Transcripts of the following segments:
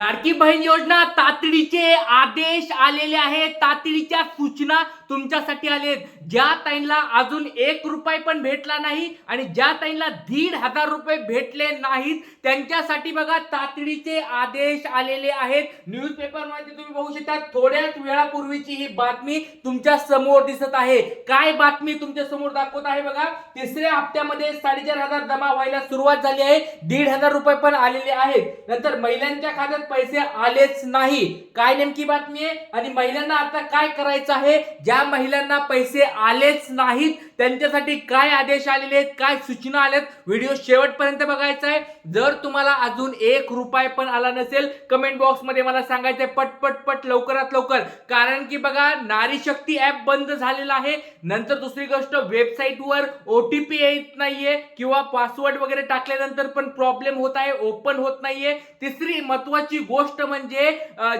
लाडकी बहीण योजना तातडीचे आदेश आलेले आहेत. तातडीच्या सूचना तुमच्यासाठी आलेत. ज्या ताईंना अजून 1 रुपया पण भेटला नाही आणि ज्या ताईंना 1,500 रुपये भेटले नाहीत त्यांच्यासाठी बघा तातडीचे आदेश आलेले आहेत. न्यूजपेपर मध्ये तुम्ही बघू शकता. थोड्याच वेळापूर्वीची ही बातमी तुमच्या समोर दिसत आहे. काय बातमी तुमच्या समोर दाखवत आहे बघा. तिसऱ्या हप्त्यामध्ये 4,500 जमा व्हायला सुरुवात झाली आहे. 1,500 रुपये पण आलेले आहेत. नंतर महिलांच्या खात्यात पैसे आलेच नाही. काय नेमकी बातमी आहे आणि महिलांना आता काय करायचं आहे. ज्या महिलांना पैसे आलेच नाहीत त्यांच्यासाठी काय आदेश आलेले आहेत, काय सूचना आल्यात, व्हिडिओ शेवटपर्यंत बघायचा आहे. जर तुम्हाला अजून 1 रुपया पण आला नसेल कमेंट बॉक्स मध्ये मला सांगायचंय पट लवकरात लवकर. कारण की बघा नारी शक्ती ऍप बंद झालेला आहे. नंतर दुसरी गोष्ट वेबसाईटवर OTP येत नाहीये किंवा पासवर्ड वगैरे टाकल्यानंतर पण प्रॉब्लेम होत आहे, ओपन होत नाहीये. तिसरी महत्वाची गोष्ट म्हणजे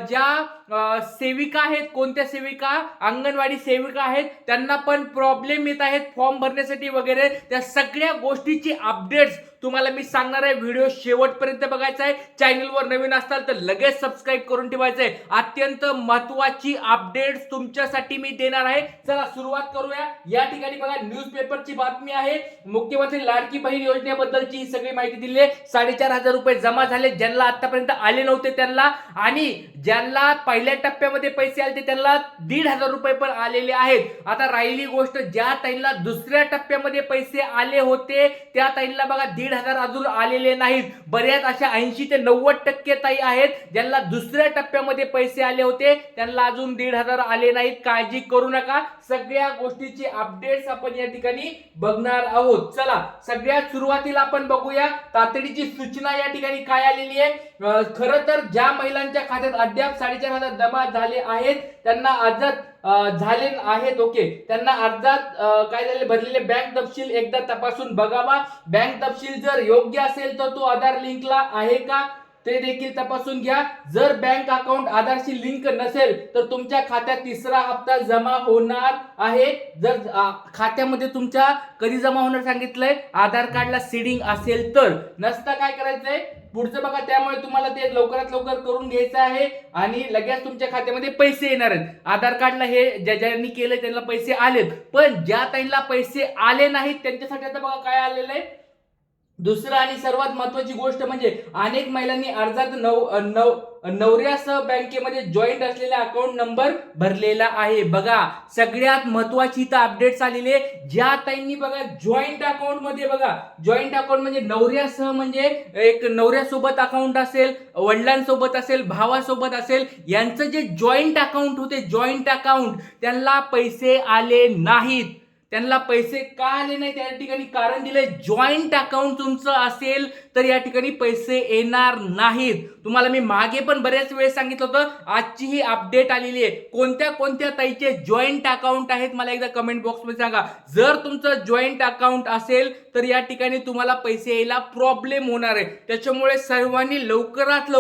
ज्या सेविका आहेत, कोणत्या सेविका, अंगणवाडी सेविका आहेत, त्यांना पण प्रॉब्लेम येत आहेत फॉर्म भरण्यासाठी वगैरे. त्या सगळ्या गोष्टीची अपडेट्स तुम्हाला मी सांगणार आहे. व्हिडिओ शेवटपर्यंत बघायचा आहे. चॅनलवर नवीन असाल तर लगेच सबस्क्राईब करून ठेवायचं आहे. अत्यंत महत्वाची अपडेट्स तुमच्यासाठी मी देणार आहे. चला सुरुवात करूया. या ठिकाणी बघा न्यूजपेपरची बातमी आहे. मुख्यमंत्री लाडकी बहीण योजनेबद्दलची ही सगळी माहिती दिली आहे. 4,500 रुपये जमा झाले ज्यांना आतापर्यंत आले नव्हते त्यांना, आणि ज्यांना पहिल्या टप्प्यामध्ये पैसे आले त्यांना 1,500 रुपये पण आलेले आहेत. आता राहिली गोष्ट ज्या ताईंना दुसऱ्या टप्प्यामध्ये पैसे आले होते त्या ताईंना बघा 1,500 अजून आलेले नाहीत. बऱ्याच अशा 80 ते 90% ताई आहेत ज्यांना दुसऱ्या टप्प्यामध्ये पैसे आले होते त्यांना अजून 1,500 आले नाहीत. काळजी करू नका. सगळ्या गोष्टीची अपडेट्स आपण या ठिकाणी बघणार आहोत. चला सगळ्यात सुरुवातीला आपण बघूया तातडीची सूचना या ठिकाणी काय आलेली आहे. खरं तर ज्या महिलांच्या खात्यात अद्याप 4,500 जमा झाले आहेत त्यांना अर्जात झाले आहेत, ओके, त्यांना अर्जात काय झाले भरलेले बँक तपशील एकदा तपासून बघावा. बँक तपशील जर योग्य असेल तर तो आधार लिंकला आहे का ते देखील तपासून घ्या. जर बँक अकाउंट आधारशी लिंक नसेल तर तुमच्या खात्यात तिसरा हप्ता जमा होणार आहे. जर खात्यामध्ये तुमच्या कधी जमा होणार सांगितलंय, आधार कार्डला सीडिंग असेल तर. नसता काय करायचंय पुढचं बघा. त्यामुळे तुम्हाला ते लवकरात लवकर करून घ्यायचं आहे आणि लगेच तुमच्या खात्यामध्ये पैसे येणार आहेत. आधार कार्डला हे ज्यांनी केलं त्यांना पैसे आलेत, पण ज्या ताईंना पैसे आले नाहीत त्यांच्यासाठी आता बघा काय आलेलं आहे. दुसरं आणि सर्वात महत्वाची गोष्ट म्हणजे अनेक महिलांनी अर्जात नवऱ्यासह बँकेमध्ये जॉईंट असलेला अकाउंट नंबर भरलेला आहे. बघा सगळ्यात महत्वाची इथं अपडेट्स आलेली आहे. ज्या ताईंनी बघा जॉईंट अकाउंट मध्ये, बघा जॉईंट अकाउंट म्हणजे नवऱ्यासह, म्हणजे एक नवऱ्यासोबत अकाउंट असेल, वडिलांसोबत असेल, भावासोबत असेल, यांचं जे जॉईंट अकाउंट होते, जॉईंट अकाउंट, त्यांना पैसे आले नाहीत. त्यांना पैसे का आले नाही त्या ठिकाणी कारण दिले. जॉईंट अकाउंट तुमचं असेल तर या ठिकाणी पैसे येणार नाहीत. तुम्हाला मी मागे पण बऱ्याच वेळेस सांगितलं होतं. आजची ही अपडेट आलेली आहे. कोणत्या कोणत्या ताईचे जॉईंट अकाउंट आहेत मला एकदा कमेंट बॉक्स मध्ये सांगा. जर तुमचं जॉईंट अकाउंट असेल तर या ठिकाणी तुम्हाला पैसे यायला प्रॉब्लेम होणार आहे. त्याच्यामुळे सर्वांनी लवकरात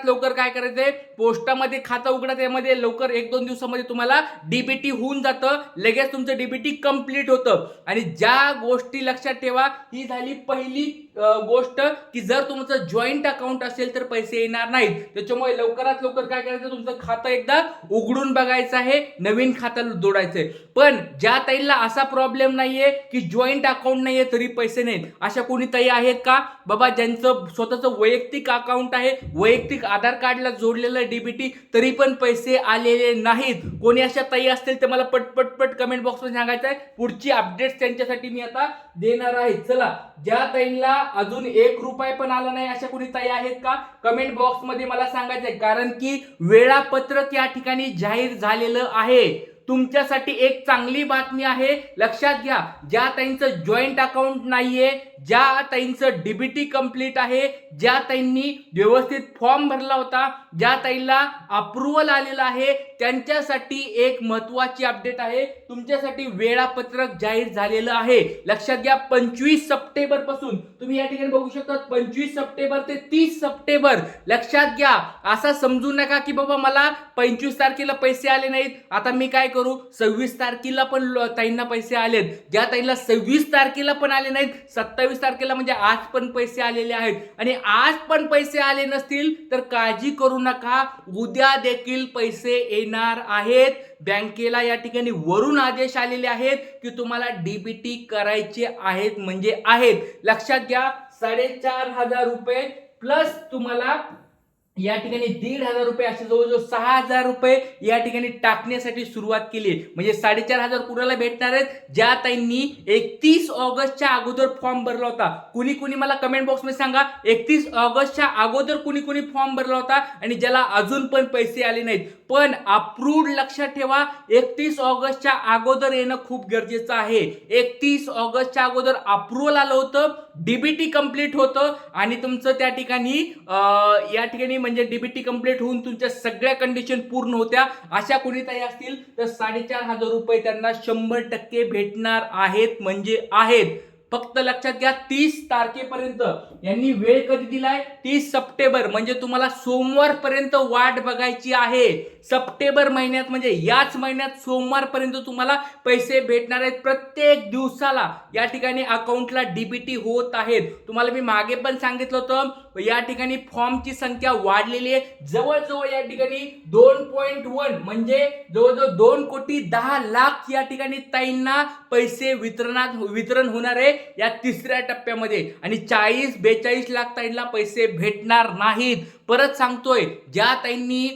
लवकर काय करायचंय, पोस्टामध्ये खातं उघडा. त्यामध्ये लवकर 1-2 दिवसामध्ये तुम्हाला डीबीटी होऊन जातं. लगेच तुमचं डीबीटी कंप्लीट होतं. आणि ज्या गोष्टी लक्षात ठेवा, ही झाली पहिली गोष्ट की जर तुमचं जॉईंट अकाउंट असेल तर पैसे येणार नाहीत. त्याच्यामुळे लवकरात लवकर काय करायचं, तुमचं खातं एकदा उघडून बघायचं आहे, नवीन खातं जोडायचंय. पण ज्या ताईला असा प्रॉब्लेम नाहीये की जॉईंट अकाउंट नाहीये तरी पैसे नाहीत, अशा कोणी ताई आहेत का बाबा ज्यांचं स्वतःचं वैयक्तिक अकाउंट आहे, वैयक्तिक आधार कार्डला जोडलेलं डीबीटी, तरी पण पैसे आलेले नाहीत? कोणी अशा ताई असतील तर मला पट कमेंट बॉक्स मध्ये सांगायचं आहे. पुढची अपडेट्स त्यांच्यासाठी मी आता देणार आहे. चला ज्या ताईंना अजून 1 रुपया पण आला नाही अशा कोणी ताई आहेत का कमेंट बॉक्स मध्ये मला सांगायचंय. कारण की वेळापत्रक या ठिकाणी जाहीर झालेलं आहे. तुमच्यासाठी एक चांगली बातमी आहे, लक्षात घ्या. ज्या ताईंचं जॉईंट अकाउंट नाहीये, ज्या ताईंचं डीबीटी कंप्लीट आहे, ज्या ताईंनी व्यवस्थित फॉर्म भरला होता, ज्या ताईला अप्रूव्हल आलेलं आहे, त्यांच्यासाठी एक महत्वाची अपडेट आहे. तुमच्यासाठी वेळापत्रक जाहीर झालेलं आहे. लक्षात घ्या. 25 सप्टेंबर पासून तुम्ही या ठिकाणी बघू शकता. 25 सप्टेंबर ते 30 सप्टेंबर. लक्षात घ्या. असं समजू नका की बाबा मला 25 तारखेला पैसे आले नाहीत, आता मी काय करू, 26 तारखेला पण ताईंना पैसे आलेत. ज्या ताईंना 26 तारखेला पण आले नाहीत, 27 तारखेला म्हणजे आज पण पैसे आलेले आहेत. आणि आज पण पैसे आले नसतील तर काळजी करू नका, उद्या देखील पैसे येणार आहेत. बँकेला या ठिकाणी वरून आदेश आलेले आहेत की तुम्हाला डीबीटी करायचे आहेत म्हणजे आहेत. लक्षात घ्या, 4,500 रुपये प्लस तुम्हाला या ठिकाणी 1,500 रुपये असे जवळजवळ 6,000 रुपये या ठिकाणी टाकण्यासाठी सुरुवात केली. म्हणजे 4,500 कुणाला भेटणार आहेत? ज्या ताईंनी 31 ऑगस्टच्या अगोदर फॉर्म भरला होता. कुणी कुणी मला कमेंट बॉक्समध्ये सांगा, 31 ऑगस्टच्या अगोदर कुणी कुणी फॉर्म भरला होता आणि ज्याला अजून पण पैसे आले नाहीत. पण अप्रूव्ड लक्षात ठेवा, 31 ऑगस्टच्या अगोदर येणं खूप गरजेचं आहे. 31 ऑगस्टच्या अगोदर अप्रूव्हल आलं होतं, डीबीटी कंप्लीट होतं आणि तुमचं त्या ठिकाणी या ठिकाणी म्हणजे डीबीटी कंप्लीट होऊन तुमच्या सगळ्या कंडिशन पूर्ण होत्या. अशा कोणीतरी असतील तर 4,500 रुपये त्यांना 100% भेटणार आहेत म्हणजे आहेत. फक्त लक्षात घ्या, 30 तारखेपर्यंत यांनी वेळ कधी दिलाय? 30 सप्टेंबर, म्हणजे तुम्हाला सोमवारपर्यंत वाट बघायची आहे. सप्टेंबर महिन्यात म्हणजे याच महिन्यात सोमवारपर्यंत तुम्हाला पैसे भेटणार आहेत. प्रत्येक दिवसाला या ठिकाणी अकाउंटला डीबीटी होत आहेत. तुम्हाला मी मागे पण सांगितलं होतं, या ठिकाणी फॉर्मची संख्या वाढलेली आहे. जवळजवळ या ठिकाणी 2.1 म्हणजे जवळजवळ 2,10,00,000 या ठिकाणी ताईंना पैसे वितरण होणार आहे या तिसऱ्या टप्प्यामध्ये. आणि 40-42 लाख ताईंना पैसे भेटणार नाहीत. परत सांगतोय, ज्या ताईंनी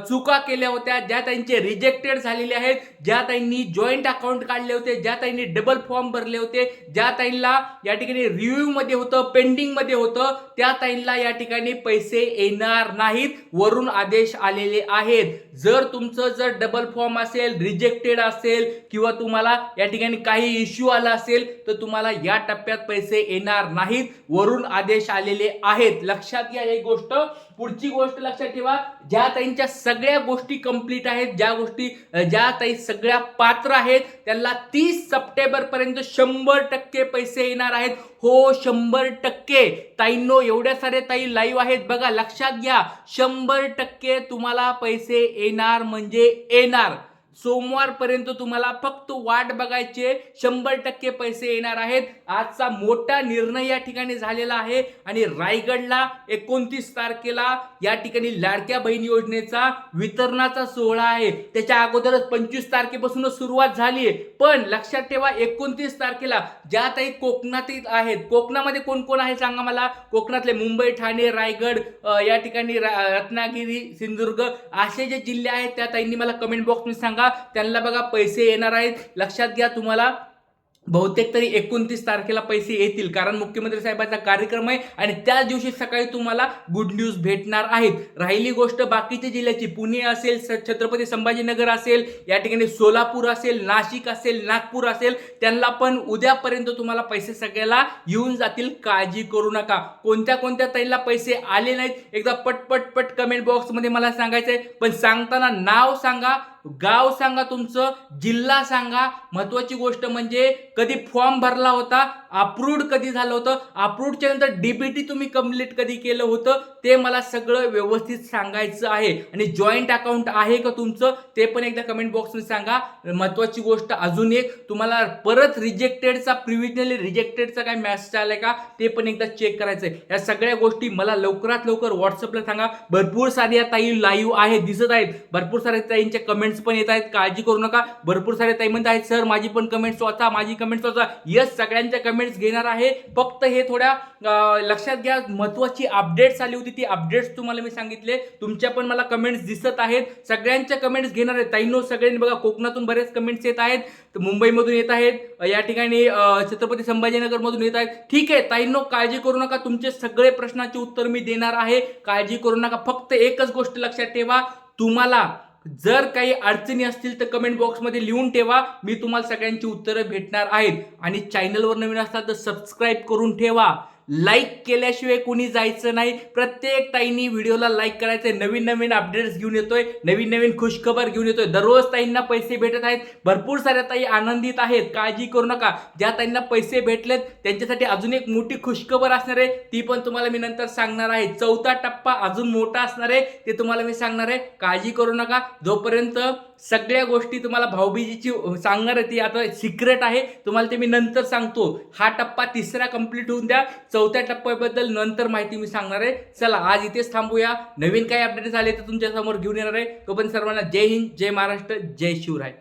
चुका केल्या होत्या, ज्या ताईंचे रिजेक्टेड झालेले आहेत, ज्या ताईंनी जॉईंट अकाउंट काढले होते, ज्या ताईंनी डबल फॉर्म भरले होते, ज्या ताईंना या ठिकाणी रिव्ह्यू मध्ये होतं, पेंडिंग मध्ये होतं, त्या ताईंना या ठिकाणी पैसे येणार नाहीत. वरून आदेश आलेले आहेत. जर तुमचं डबल फॉर्म असेल, रिजेक्टेड असेल किंवा तुम्हाला या ठिकाणी काही इश्यू आला असेल तर तुम्हाला या टप्प्यात पैसे येणार नाहीत. वरून आदेश आलेले आहेत. लक्षात घ्या ही गोष्ट. पुढची गोष्ट लक्षात ठेवा, ज्या ताईंच्या सगळ्या गोष्टी कंप्लीट आहेत, ज्या ताई सगळ्या पात्र आहेत, त्यांना 30 सप्टेंबर पर्यंत 100% पैसे येणार आहेत. हो, 100%. ताईंनो, एवढ्या सारे ताई लाईव्ह आहेत बघा. लक्षात घ्या, 100% तुम्हाला पैसे येणार म्हणजे येणार. सोमवारपर्यंत तुम्हाला फक्त वाट बघायची, 100% पैसे येणार आहेत. आजचा मोठा निर्णय या ठिकाणी झालेला आहे. आणि रायगडला 29 तारखेला या ठिकाणी लाडक्या बहीण योजनेचा वितरणाचा सोहळा आहे. त्याच्या अगोदरच 25 तारखेपासूनच सुरुवात झाली आहे. पण लक्षात ठेवा, 29 तारखेला ज्या ताई कोकणातील आहेत, कोकणामध्ये कोण कोण आहे सांगा मला. कोकणातले मुंबई, ठाणे, रायगड, या ठिकाणी रत्नागिरी, सिंधुदुर्ग असे जे जिल्हे आहेत त्या ताईंनी मला कमेंट बॉक्समध्ये सांगा. त्यांना बघा पैसे येणार आहेत. लक्षात घ्या, तुम्हाला बहुतेक तरी 29 तारखेला पैसे येतील, कारण मुख्यमंत्री साहेबांचा कार्यक्रम आहे आणि त्याच दिवशी सकाळी तुम्हाला गुड न्यूज भेटणार आहेत. राहिली गोष्ट बाकीच्या जिल्ह्याची, पुणे असेल, छत्रपती संभाजीनगर असेल, या ठिकाणी सोलापूर असेल, नाशिक असेल, नागपूर असेल, त्यांना पण उद्यापर्यंत तुम्हाला पैसे सगळ्याला येऊन जातील. काळजी करू नका. कोणत्या कोणत्या ताईला पैसे आले नाहीत एकदा पट कमेंट बॉक्समध्ये मला सांगायचंय. पण सांगताना नाव सांगा, गाव सांगा, तुमचं जिल्हा सांगा. महत्वाची गोष्ट म्हणजे कधी फॉर्म भरला होता, अप्रूव्ड कधी झालं होतं, अप्रूव्डच्या नंतर डीबीटी तुम्ही कंप्लीट कधी केलं होतं, ते मला सगळं व्यवस्थित सांगायचं आहे. आणि जॉईंट अकाउंट आहे का तुमचं ते पण एकदा कमेंट बॉक्समध्ये सांगा. महत्वाची गोष्ट अजून एक, तुम्हाला परत रिजेक्टेडचा, प्रिव्हिजनली रिजेक्टेडचा काय मेसेज आलाय का ते पण एकदा चेक करायचंय. या सगळ्या गोष्टी मला लवकरात लवकर व्हॉट्सअपला सांगा. भरपूर साऱ्या ताई लाईव्ह आहेत, दिसत आहेत. भरपूर साऱ्या ताईंच्या कमेंट्स पण येत आहेत. काळजी करू नका. भरपूर सारे ताई म्हणत आहेत, सर माझी पण कमेंट्स वाचा, माझी कमेंट्स वाचा. यस, सगळ्यांच्या कमेंट्स घेणार आहे. फक्त हे थोड्या लक्षात घ्या, महत्वाची अपडेट्स आली होती, ती अपडेट्स तुम्हाला मी सांगितले. तुमच्या पण मला कमेंट्स दिसत आहेत. सगळ्यांच्या कमेंट्स घेणार आहेत. ताईंनो, सगळ्यांनी बघा, कोकणातून बरेच कमेंट्स येत आहेत, मुंबईमधून येत आहेत, या ठिकाणी छत्रपती संभाजीनगर मधून येत आहेत. ठीक आहे ताईंनो, काळजी करू नका. तुमचे सगळे प्रश्नाचे उत्तर मी देणार आहे. काळजी करू नका. फक्त एकच गोष्ट लक्षात ठेवा, तुम्हाला जर काही अडचणी असतील तर कमेंट बॉक्समध्ये लिहून ठेवा. मी तुम्हाला सगळ्यांची उत्तरं भेटणार आहेत. आणि चॅनलवर नवीन असतात तर सबस्क्राईब करून ठेवा. लाईक केल्याशिवाय कुणी जायचं नाही. प्रत्येक ताईंनी व्हिडिओला लाईक करायचंय. नवीन नवीन अपडेट्स घेऊन येतोय, नवीन नवीन खुशखबर घेऊन येतोय. दररोज ताईंना पैसे भेटत आहेत. भरपूर साऱ्या ताई आनंदित आहेत. काळजी करू नका. ज्या ताईंना पैसे भेटलेत त्यांच्यासाठी अजून एक मोठी खुशखबर असणार आहे, ती पण तुम्हाला मी नंतर सांगणार आहे. 4था टप्पा अजून मोठा असणार आहे, ते तुम्हाला मी सांगणार आहे. काळजी करू नका. जोपर्यंत सगळ्या गोष्टी तुम्हाला भाऊबीजेची सांगणार आहे, ती आता सिक्रेट आहे, तुम्हाला ते मी नंतर सांगतो. हा टप्पा तिसरा कंप्लीट होऊन द्या, चौथ्या टप्प्याबद्दल नंतर माहिती मी सांगणार आहे. चला आज इथेच थांबूया. नवीन काही अपडेट्स आले तर तुमच्या समोर घेऊन येणार आहे. तोपर्यंत सर्वांना जय हिंद, जय महाराष्ट्र, जय शिवराय.